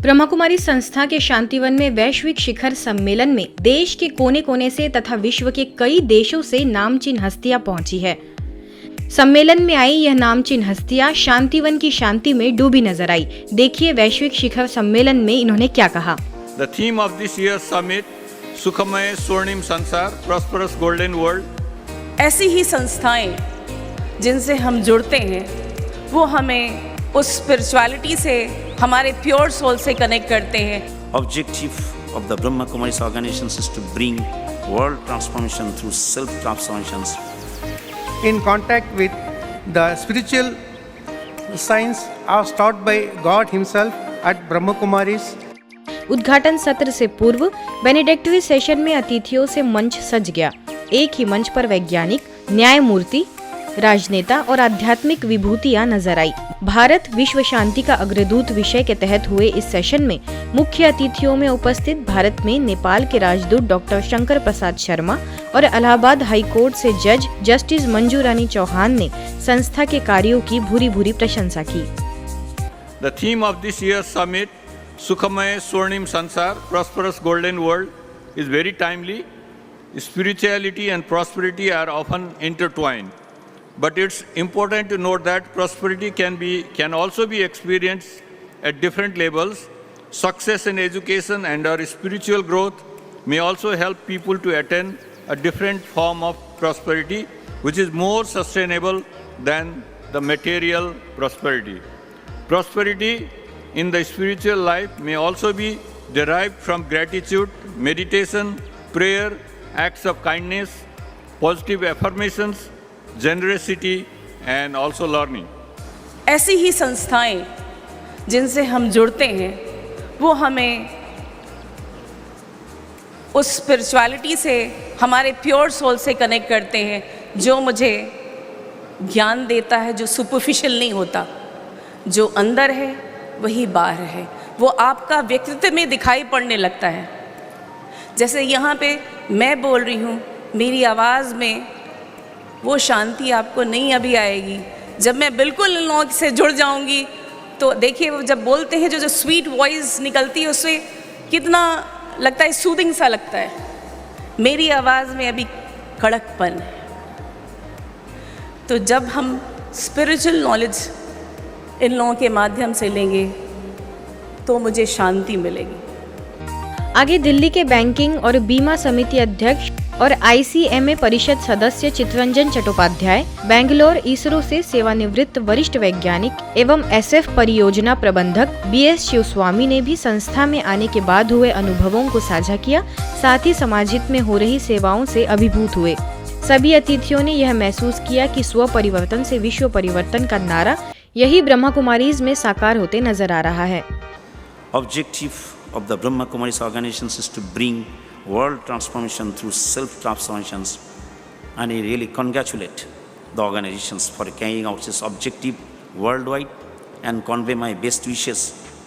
ब्रह्मा कुमारी संस्था के शांतिवन में वैश्विक शिखर सम्मेलन में देश के कोने कोने से तथा विश्व के कई देशों से नामचीन हस्तियां पहुंची है। सम्मेलन में आई यह नामचीन हस्तियां शांतिवन की शांति में डूबी नजर आई। देखिए वैश्विक शिखर सम्मेलन में इन्होंने क्या कहा। The theme of this year's summit, सुखमय स्वर्णिम संसार, prosperous golden world। ऐसी ही संस्थाएं जिनसे हम जुड़ते हैं वो हमें उस स्पिरिचुअलिटी से, हमारे प्योर सोल से कनेक्ट करते हैं। Objective of the Brahma Kumaris organizations is to bring world transformation through self-transformations. In contact with the spiritual science as taught by God Himself at Brahma Kumaris. उद्घाटन सत्र से पूर्व बेनेडिक्टरी session में अतिथियों से मंच सज गया। एक ही मंच पर वैज्ञानिक, न्यायमूर्ति, राजनेता और आध्यात्मिक विभूतियां नजर आई। भारत विश्व शांति का अग्रदूत विषय के तहत हुए इस सेशन में मुख्य अतिथियों में उपस्थित भारत में नेपाल के राजदूत डॉक्टर शंकर प्रसाद शर्मा और इलाहाबाद हाई कोर्ट से जज जस्टिस मंजू रानी चौहान ने संस्था के कार्यों की भूरी भूरी प्रशंसा की। The theme of this year's summit, सुखमय स्वर्णिम संसार, prosperous golden world, is very timely. Spirituality and prosperity are often intertwined. But it's important to note that prosperity can also be experienced at different levels. Success in education and our spiritual growth may also help people to attain a different form of prosperity, which is more sustainable than the material prosperity. Prosperity in the spiritual life may also be derived from gratitude, meditation, prayer, acts of kindness, positive affirmations, generosity and also learning. ऐसी ही संस्थाएं जिनसे हम जुड़ते हैं वो हमें उस spirituality से, हमारे प्योर सोल से कनेक्ट करते हैं, जो मुझे ज्ञान देता है, जो सुपरफिशियल नहीं होता। जो अंदर है वही बाहर है, वो आपका व्यक्तित्व में दिखाई पड़ने लगता है। जैसे यहाँ पे मैं बोल रही हूँ, मेरी आवाज़ में वो शांति आपको नहीं अभी आएगी। जब मैं बिल्कुल इन लोगों से जुड़ जाऊंगी तो देखिए वो जब बोलते हैं जो स्वीट वॉइस निकलती है उससे कितना लगता है, सूदिंग सा लगता है। मेरी आवाज़ में अभी कड़कपन है। तो जब हम स्पिरिचुअल नॉलेज इन लोगों के माध्यम से लेंगे तो मुझे शांति मिलेगी। आगे दिल्ली के बैंकिंग और बीमा समिति अध्यक्ष और ICMA परिषद सदस्य चित्तरंजन चट्टोपाध्याय, बेंगलोर इसरो से सेवानिवृत्त वरिष्ठ वैज्ञानिक एवं SF परियोजना प्रबंधक BS शिवस्वामी ने भी संस्था में आने के बाद हुए अनुभवों को साझा किया। साथ ही समाज हित में हो रही सेवाओं से अभिभूत हुए। सभी अतिथियों ने यह महसूस किया कि स्व परिवर्तन से विश्व परिवर्तन का नारा यही ब्रह्मा कुमारीज में साकार होते नजर आ रहा है। Objective of the Brahma Kumaris organizations is to bring world transformation through self-transformations, and I really congratulate the organizations for carrying out this objective worldwide and convey my best wishes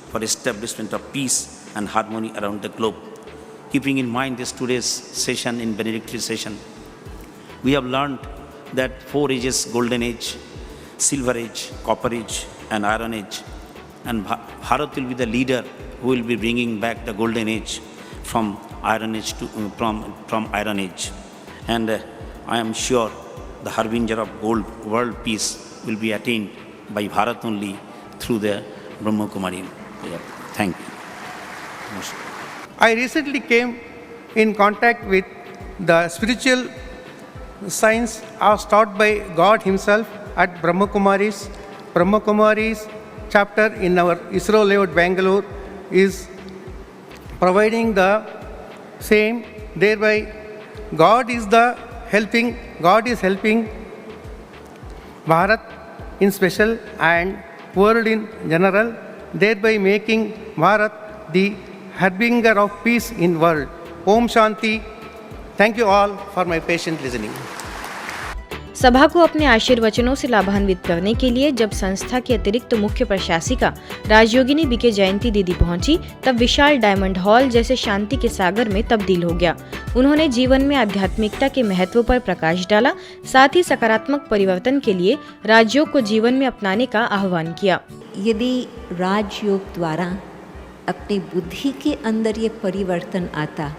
for establishment of peace and harmony around the globe. Keeping in mind this today's session in Benedictine session, we have learned that 4 ages: golden age, silver age, copper age and iron age, and Bharat will be the leader who will be bringing back the golden age from iron age to from iron age, and I am sure the harbinger of world peace will be attained by Bharat only through the Brahma Kumari. Thank you. I recently came in contact with the spiritual science as taught by God Himself at Brahma Kumaris. Brahma Kumaris chapter in our ISRO layout Bangalore is providing the same. Thereby God is helping Bharat in special and world in general, thereby making Bharat the harbinger of peace in world. Om Shanti. Thank you all for my patient listening. सभा को अपने आशीर्वचनों से लाभान्वित करने के लिए जब संस्था की अतिरिक्त मुख्य प्रशासिका राजयोगिनी बीके जयंती दीदी पहुंची, तब विशाल डायमंड हॉल जैसे शांति के सागर में तब्दील हो गया। उन्होंने जीवन में आध्यात्मिकता के महत्व पर प्रकाश डाला, साथ ही सकारात्मक परिवर्तन के लिए राजयोग को जीवन में अपनाने का आह्वान किया। यदि राजयोग द्वारा अपनी बुद्धि के अंदर ये परिवर्तन आता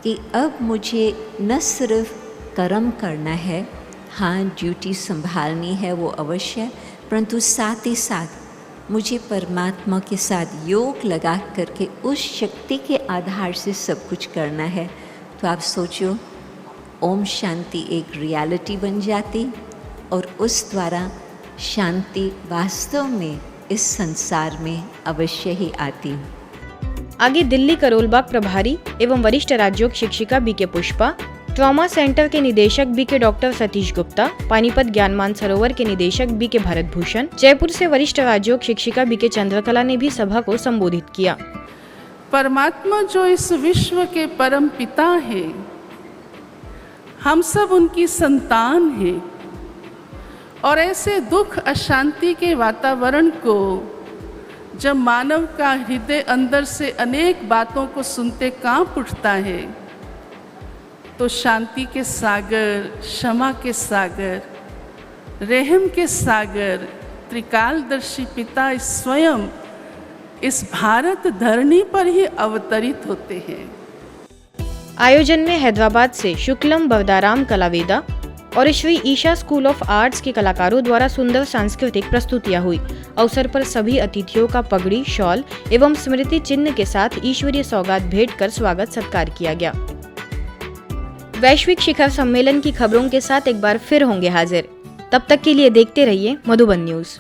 कि अब मुझे न सिर्फ कर्म करना है, हाँ ड्यूटी संभालनी है वो अवश्य है, परंतु साथ ही साथ मुझे परमात्मा के साथ योग लगा करके उस शक्ति के आधार से सब कुछ करना है। तो आप सोचो, ओम शांति एक रियलिटी बन जाती और उस द्वारा शांति वास्तव में इस संसार में अवश्य ही आती। आगे दिल्ली करोलबाग प्रभारी एवं वरिष्ठ राज्योग शिक्षिका बीके पुष्पा, ट्रॉमा सेंटर के निदेशक बीके डॉक्टर सतीश गुप्ता, पानीपत ज्ञान मानसरोवर के निदेशक बीके भारत भूषण, जयपुर से वरिष्ठ राज्योग शिक्षिका बीके चंद्रकला ने भी सभा को संबोधित किया। परमात्मा जो इस विश्व के परम पिता है, हम सब उनकी संतान हैं और ऐसे दुख अशांति के वातावरण को जब मानव का हृदय अंदर से अनेक बातों को सुनते कांप उठता है, तो शांति के सागर, क्षमा के सागर, रहम के सागर, त्रिकालदर्शी पिता स्वयं इस भारत धरनी पर ही अवतरित होते हैं। आयोजन में हैदराबाद से शुक्लम बवदाराम कलावेदा और Shri Isha School of Arts के कलाकारों द्वारा सुंदर सांस्कृतिक प्रस्तुतियां हुई। अवसर पर सभी अतिथियों का पगड़ी, शॉल एवं स्मृति चिन्ह के साथ ईश्वरीय सौगात भेंट कर स्वागत सत्कार किया गया। वैश्विक शिखर सम्मेलन की खबरों के साथ एक बार फिर होंगे हाजिर। तब तक के लिए देखते रहिए मधुबन न्यूज।